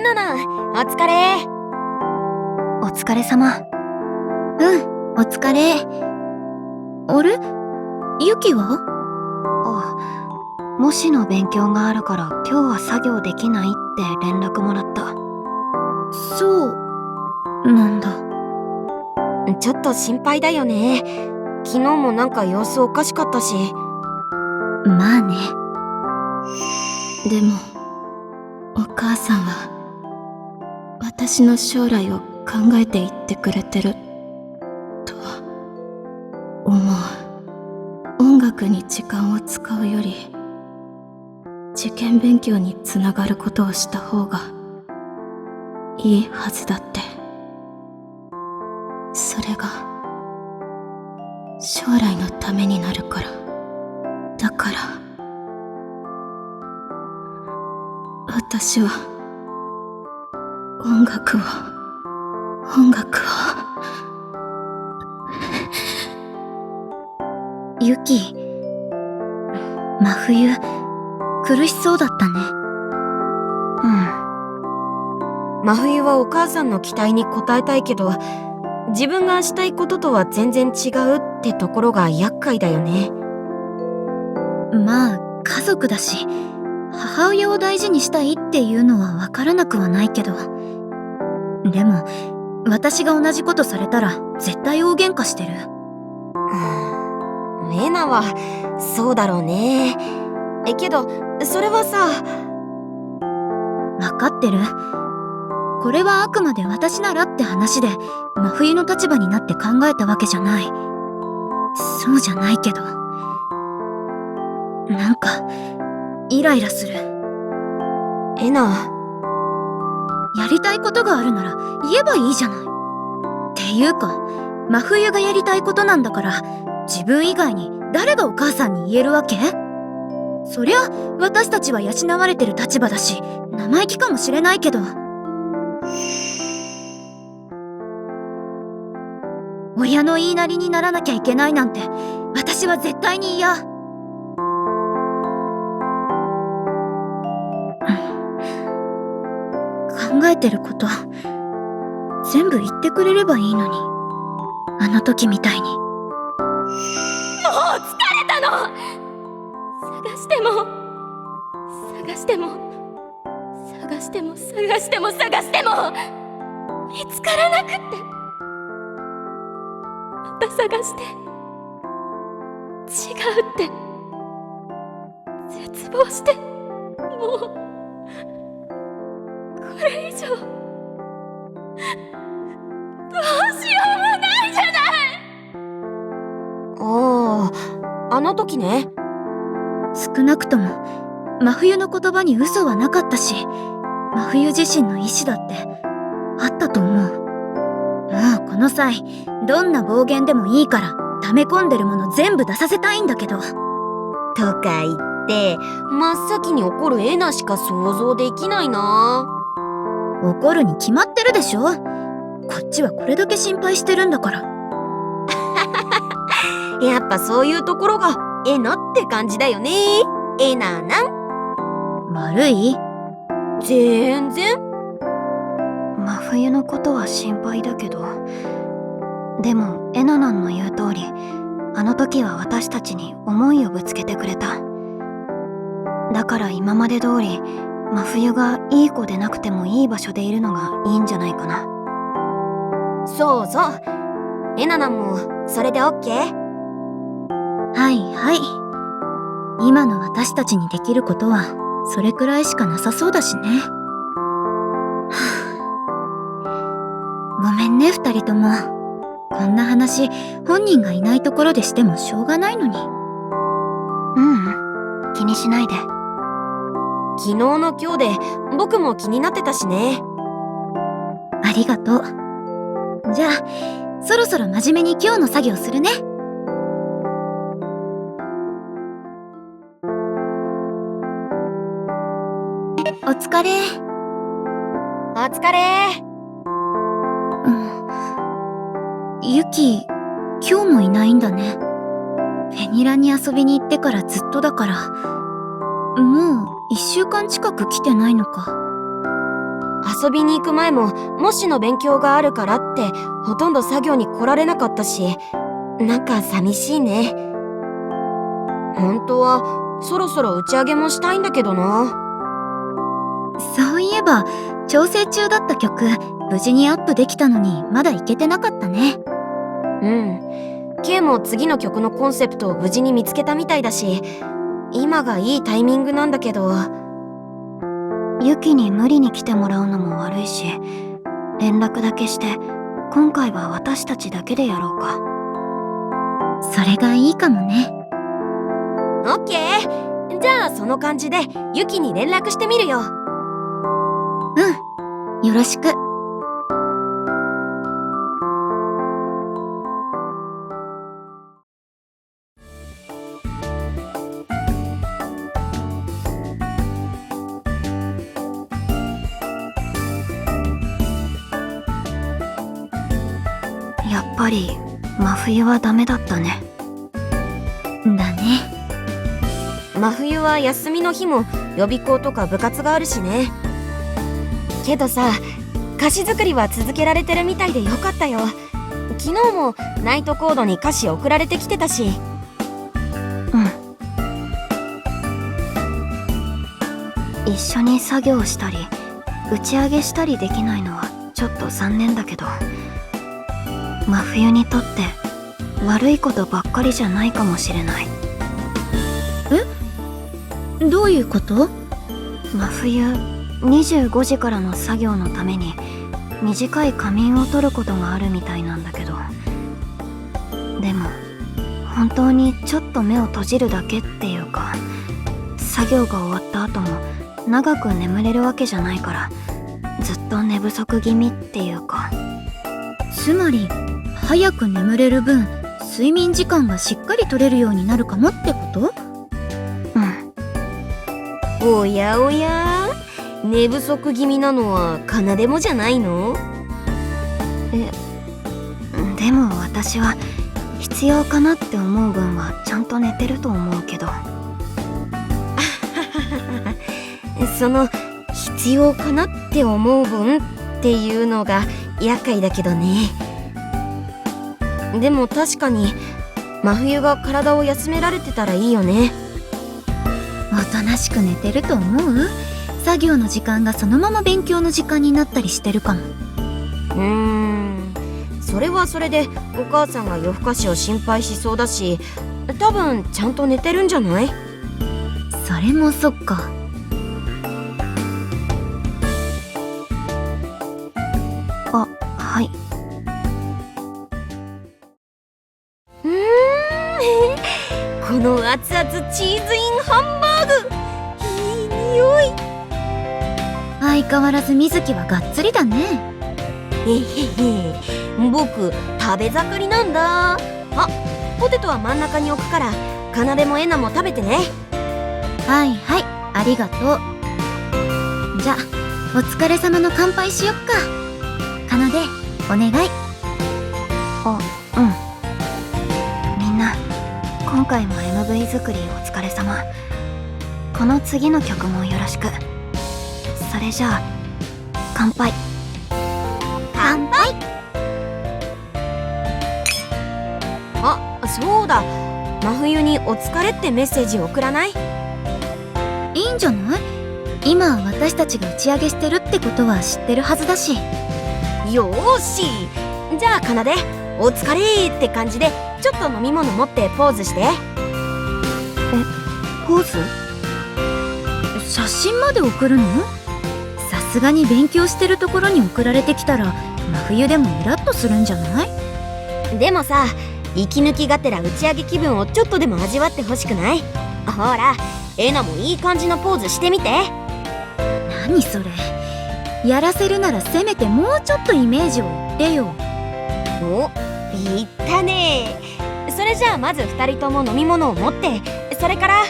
ナナ、お疲れ。お疲れ様。お疲れ。あれ？ユキは？模試の勉強があるから今日は作業できないって連絡もらった。そうなんだ。ちょっと心配だよね。昨日もなんか様子おかしかったし。まあね。でもお母さんは私の将来を考えていってくれてると思う。音楽に時間を使うより受験勉強につながることをした方がいいはずだって。それが将来のためになるから。だから私は音楽をユキ、真冬苦しそうだったね。真冬はお母さんの期待に応えたいけど、自分がしたいこととは全然違うってところが厄介だよね。まあ家族だし、母親を大事にしたいっていうのはわからなくはないけど、でも私が同じことされたら絶対大喧嘩してる。エナはそうだろうね。けどそれはさ。わかってる。これはあくまで私ならって話で真冬の立場になって考えたわけじゃない。そうじゃないけど、なんかイライラする。エナ、やりたいことがあるなら言えばいいじゃない。っていうか真冬がやりたいことなんだから自分以外に誰がお母さんに言えるわけ？そりゃ私たちは養われてる立場だし生意気かもしれないけど、親の言いなりにならなきゃいけないなんて私は絶対に嫌。考えてること全部言ってくれればいいのに、あの時みたいに。もう疲れたの。探しても見つからなくって、また探して違うって絶望して、もうこれ以上どうしようもないじゃない。あの時ね。少なくとも真冬の言葉に嘘はなかったし、真冬自身の意志だってあったと思う。もうこの際どんな暴言でもいいから溜め込んでるもの全部出させたいんだけど。とか言って真っ先に怒るエナしか想像できないな。怒るに決まってるでしょ。こっちはこれだけ心配してるんだから。やっぱそういうところがエナって感じだよね。エナなん？悪い？全然。真冬のことは心配だけど、でもエナナンの言う通り、あの時は私たちに思いをぶつけてくれた。だから今まで通り真冬がいい子でなくてもいい場所でいるのがいいんじゃないかな。そうそう、エナナンもそれでオッケー？はいはい。今の私たちにできることはそれくらいしかなさそうだしね。ごめんね二人とも。こんな話本人がいないところでしてもしょうがないのに。気にしないで。昨日の今日で僕も気になってたしね。ありがとう。じゃあそろそろ真面目に今日の作業するね。お疲れ。お疲れ。ユキ、今日もいないんだね。フェニラに遊びに行ってからずっとだから、もう1週間近く来てないのか。遊びに行く前も模試の勉強があるからってほとんど作業に来られなかったし、なんか寂しいね。本当はそろそろ打ち上げもしたいんだけどな。そういえば、調整中だった曲、無事にアップできたのにまだいけてなかったね。うん。K も次の曲のコンセプトを無事に見つけたみたいだし、今がいいタイミングなんだけど。ユキに無理に来てもらうのも悪いし、連絡だけして今回は私たちだけでやろうか。それがいいかもね。オッケー。じゃあその感じでユキに連絡してみるよ。うん、よろしく。やっぱり真冬はダメだったね。だね。真冬は休みの日も予備校とか部活があるしね。けどさ、歌詞作りは続けられてるみたいでよかったよ。昨日もナイトコードに歌詞送られてきてたし。一緒に作業したり打ち上げしたりできないのはちょっと残念だけど、真冬にとって悪いことばっかりじゃないかもしれない。え？どういうこと？真冬25時からの作業のために短い仮眠を取ることがあるみたいなんだけど、でも本当にちょっと目を閉じるだけっていうか、作業が終わった後も長く眠れるわけじゃないから、ずっと寝不足気味っていうか。つまり早く眠れる分睡眠時間がしっかり取れるようになるかもってこと？おやおや、寝不足気味なのは奏もじゃないの？でも私は必要かなって思う分はちゃんと寝てると思うけど。その必要かなって思う分っていうのが厄介だけどね。でも確かに真冬が体を休められてたらいいよね。おとなしく寝てると思う？作業の時間がそのまま勉強の時間になったりしてるかも。それはそれでお母さんが夜更かしを心配しそうだし、多分ちゃんと寝てるんじゃない？それもそっか。あ、はい。この熱々チーズインハンバーグ、いい匂い。相変わらず水木はがっつりだね。僕食べ盛りなんだ。あ、ポテトは真ん中に置くから奏もエナも食べてね。はいはい、ありがとう。じゃあお疲れ様の乾杯しよっか。奏、お願い。みんな今回も MV 作りお疲れ様。この次の曲もよろしく。それじゃあ乾杯。乾杯。あ、そうだ、真冬にお疲れってメッセージ送らない？いいんじゃない？今私たちが打ち上げしてるってことは知ってるはずだし。よーし、じゃあ奏、お疲れって感じでちょっと飲み物持ってポーズして。ポーズ？写真まで送るの？さすがに勉強してるところに送られてきたら真冬でもイラッとするんじゃない？でもさ、息抜きがてら打ち上げ気分をちょっとでも味わってほしくない？ほら、エナもいい感じのポーズしてみて。何それ？やらせるならせめてもうちょっとイメージを言ってよ。お、言ったね。それじゃあまず2人とも飲み物を持って、それから